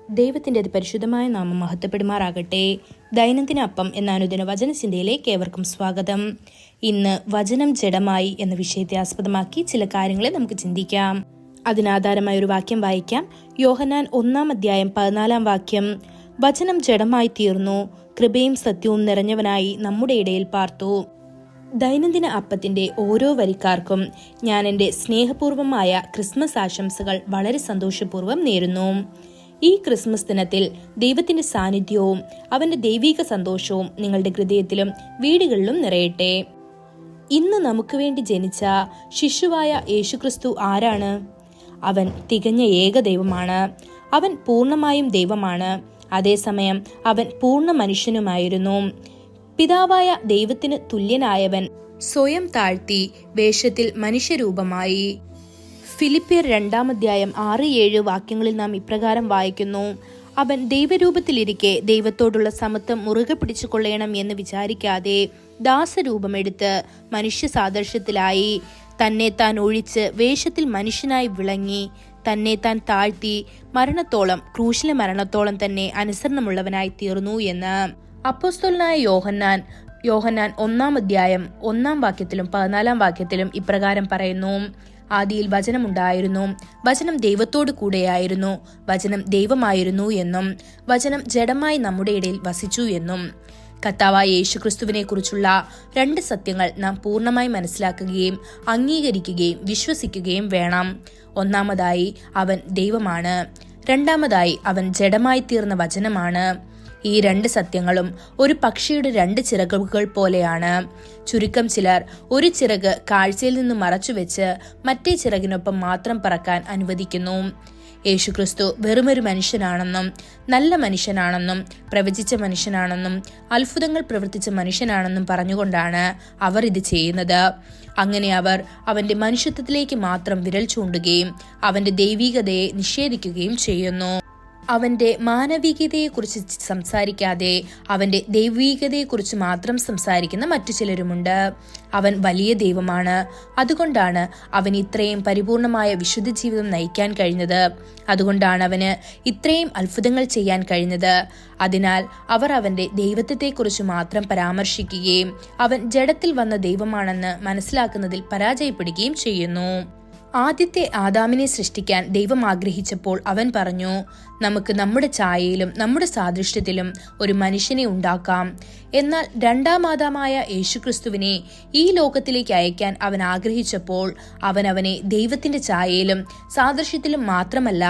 ദൈവത്തിൻ്റെ പരിശുദ്ധമായ നാമം മഹത്വപ്പെടുമാറാകട്ടെ. ദൈനംദിന അപ്പം എന്ന അനുദിന വചനചിന്തയിലേക്ക് ഏവർക്കും സ്വാഗതം. ഇന്ന് വചനം ജഡമായി എന്ന വിഷയത്തെ ആസ്പദമാക്കി ചില കാര്യങ്ങളെ നമുക്ക് ചിന്തിക്കാം. അതിനാധാരമായ ഒരു വാക്യം വായിക്കാം. യോഹന്നാൻ 1:14 വചനം ജഡമായി തീർന്നു, കൃപയും സത്യവും നിറഞ്ഞവനായി നമ്മുടെ ഇടയിൽ പാർത്തു. ദൈനംദിന അപ്പത്തിന്റെ ഓരോ വരിക്കാർക്കും ഞാൻ എൻ്റെ സ്നേഹപൂർവമായ ക്രിസ്മസ് ആശംസകൾ വളരെ സന്തോഷപൂർവ്വം നേരുന്നു. ഈ ക്രിസ്മസ് ദിനത്തിൽ ദൈവത്തിന്റെ സാന്നിധ്യവും അവന്റെ ദൈവിക സന്തോഷവും നിങ്ങളുടെ ഹൃദയത്തിലും വീടുകളിലും നിറയട്ടെ. ഇന്ന് നമുക്ക് വേണ്ടി ജനിച്ച ശിശുവായ യേശുക്രിസ്തു ആരാണ്? അവൻ തികഞ്ഞ ഏകദൈവമാണ്. അവൻ പൂർണ്ണമായും ദൈവമാണ്. അതേസമയം അവൻ പൂർണ്ണ മനുഷ്യനുമായിരുന്നു. പിതാവായ ദൈവത്തിന് തുല്യനായവൻ സ്വയം താഴ്ത്തി വേഷത്തിൽ മനുഷ്യരൂപമായി. ഫിലിപ്പിയർ 2:6-7 നാം ഇപ്രകാരം വായിക്കുന്നു: അവൻ ദൈവരൂപത്തിലിരിക്കെ ദൈവത്തോടുള്ള സമത്വം മുറുകെ പിടിച്ചു കൊള്ളണം എന്ന് വിചാരിക്കാതെ ദാസരൂപമെടുത്ത് മനുഷ്യ സാദൃശ്യത്തിലായി. തന്നെ താൻ ഒഴിച്ച് വേഷത്തിൽ മനുഷ്യനായി വിളങ്ങി. തന്നെ താൻ താഴ്ത്തി മരണത്തോളം, ക്രൂശിലെ മരണത്തോളം തന്നെ അനുസരണമുള്ളവനായി തീർന്നു എന്ന് അപ്പോസ്തലനായ യോഹന്നാൻ 1:1-14 ഇപ്രകാരം പറയുന്നു: ആദിയിൽ വചനമുണ്ടായിരുന്നു, വചനം ദൈവത്തോടു കൂടെയായിരുന്നു, വചനം ദൈവമായിരുന്നു എന്നും വചനം ജഡമായി നമ്മുടെ ഇടയിൽ വസിച്ചു എന്നും. കർത്താവായ യേശുക്രിസ്തുവിനെ കുറിച്ചുള്ള 2 സത്യങ്ങൾ നാം പൂർണ്ണമായി മനസ്സിലാക്കുകയും അംഗീകരിക്കുകയും വിശ്വസിക്കുകയും വേണം. ഒന്നാമതായി, അവൻ ദൈവമാണ്. രണ്ടാമതായി, അവൻ ജഡമായി തീർന്ന വചനമാണ്. ഈ 2 സത്യങ്ങളും ഒരു പക്ഷിയുടെ 2 ചിറകുകൾ പോലെയാണ്. ചുരുക്കം ചിലർ ഒരു ചിറക് കാഴ്ചയിൽ നിന്ന് മറച്ചുവെച്ച് മറ്റേ ചിറകിനൊപ്പം മാത്രം പറക്കാൻ അനുവദിക്കുന്നു. യേശുക്രിസ്തു വെറുമൊരു മനുഷ്യനാണെന്നും നല്ല മനുഷ്യനാണെന്നും പ്രവചിച്ച മനുഷ്യനാണെന്നും അത്ഭുതങ്ങൾ പ്രവർത്തിച്ച മനുഷ്യനാണെന്നും പറഞ്ഞുകൊണ്ടാണ് അവർ ഇത് ചെയ്യുന്നത്. അങ്ങനെ അവർ അവന്റെ മനുഷ്യത്വത്തിലേക്ക് മാത്രം വിരൽ ചൂണ്ടുകയും അവന്റെ ദൈവികതയെ നിഷേധിക്കുകയും ചെയ്യുന്നു. അവന്റെ മാനവികതയെക്കുറിച്ച് സംസാരിക്കാതെ അവന്റെ ദൈവികതയെക്കുറിച്ച് മാത്രം സംസാരിക്കുന്ന മറ്റു ചിലരുമുണ്ട്. അവൻ വലിയ ദൈവമാണ്. അതുകൊണ്ടാണ് അവൻ ഇത്രയും പരിപൂർണമായ വിശുദ്ധ ജീവിതം നയിക്കാൻ കഴിഞ്ഞത്. അതുകൊണ്ടാണ് അവന് ഇത്രയും അത്ഭുതങ്ങൾ ചെയ്യാൻ കഴിഞ്ഞത്. അതിനാൽ അവർ അവന്റെ ദൈവത്വത്തെക്കുറിച്ച് മാത്രം പരാമർശിക്കുകയും അവൻ ജഡത്തിൽ വന്ന ദൈവമാണെന്ന് മനസ്സിലാക്കുന്നതിൽ പരാജയപ്പെടുകയും ചെയ്യുന്നു. ആദ്യത്തെ ആദാമിനെ സൃഷ്ടിക്കാൻ ദൈവം ആഗ്രഹിച്ചപ്പോൾ അവൻ പറഞ്ഞു, നമുക്ക് നമ്മുടെ ഛായയിലും നമ്മുടെ സാദൃശ്യത്തിലും ഒരു മനുഷ്യനെ ഉണ്ടാക്കാം. എന്നാൽ രണ്ടാം ആദാമായ യേശുക്രിസ്തുവിനെ ഈ ലോകത്തിലേക്ക് അയക്കാൻ അവൻ ആഗ്രഹിച്ചപ്പോൾ അവൻ അവനെ ദൈവത്തിന്റെ ഛായയിലും സാദൃശ്യത്തിലും മാത്രമല്ല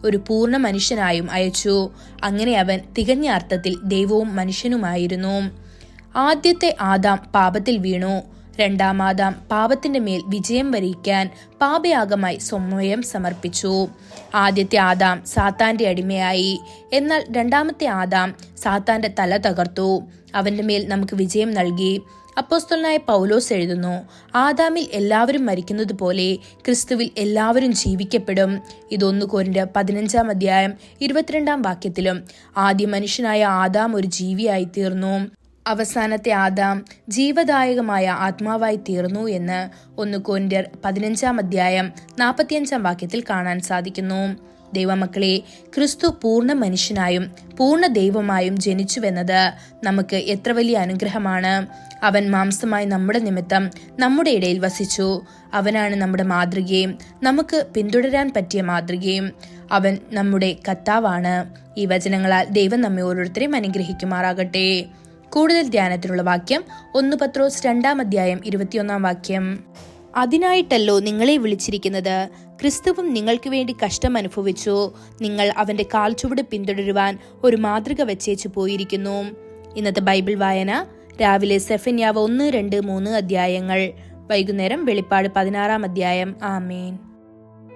ഒരു പൂർണ്ണ മനുഷ്യനായും അയച്ചു. അങ്ങനെ അവൻ തികഞ്ഞ അർത്ഥത്തിൽ ദൈവവും മനുഷ്യനുമായിരുന്നു. ആദ്യത്തെ ആദാം പാപത്തിൽ വീണു. രണ്ടാം ആദാം പാപത്തിന്റെ മേൽ വിജയം വരിക്കാൻ പാപയാഗമായി സ്വയം സമർപ്പിച്ചു. ആദ്യത്തെ ആദാം സാത്താന്റെ അടിമയായി. എന്നാൽ രണ്ടാമത്തെ ആദാം സാത്താന്റെ തല തകർത്തു. അവന്റെ മേൽ നമുക്ക് വിജയം നൽകി. അപ്പോസ്തലനായ പൗലോസ് എഴുതുന്നു: ആദാമിൽ എല്ലാവരും മരിക്കുന്നത് പോലെ ക്രിസ്തുവിൽ എല്ലാവരും ജീവിക്കപ്പെടും. ഇത് 1 കൊരിന്ത്യർ 15:22 ആദ്യ മനുഷ്യനായ ആദാം ഒരു ജീവിയായി തീർന്നു. അവസാനത്തെ ആദാം ജീവദായകമായ ആത്മാവായി തീർന്നു എന്ന് 1 കൊരിന്ത്യർ 15:45 കാണാൻ സാധിക്കുന്നു. ദൈവമക്കളെ, ക്രിസ്തു പൂർണ്ണ മനുഷ്യനായും പൂർണ്ണ ദൈവമായും ജനിച്ചുവെന്നത് നമുക്ക് എത്ര വലിയ അനുഗ്രഹമാണ്. അവൻ മാംസമായി നമ്മുടെ നിമിത്തം നമ്മുടെ ഇടയിൽ വസിച്ചു. അവനാണ് നമ്മുടെ മാതൃകയും നമുക്ക് പിന്തുടരാൻ പറ്റിയ മാതൃകയും. അവൻ നമ്മുടെ കർത്താവാണ്. ഈ വചനങ്ങളാൽ ദൈവം നമ്മെ ഓരോരുത്തരെയും അനുഗ്രഹിക്കുമാറാകട്ടെ. കൂടുതൽ ധ്യാനത്തിനുള്ള വാക്യം 1 പത്രോസ് 2:21. അതിനായിട്ടല്ലോ നിങ്ങളെ വിളിച്ചിരിക്കുന്നത്. ക്രിസ്തുവും നിങ്ങൾക്ക് വേണ്ടി കഷ്ടം അനുഭവിച്ചു. നിങ്ങൾ അവന്റെ കാൽച്ചുവട് പിന്തുടരുവാൻ ഒരു മാതൃക വെച്ചേച്ചു പോയിരിക്കുന്നു. ഇന്നത്തെ ബൈബിൾ വായന: രാവിലെ സെഫന്യാവ് 1, 2, 3 അധ്യായങ്ങൾ. വൈകുന്നേരം വെളിപ്പാട് 16 അധ്യായം. ആമേൻ.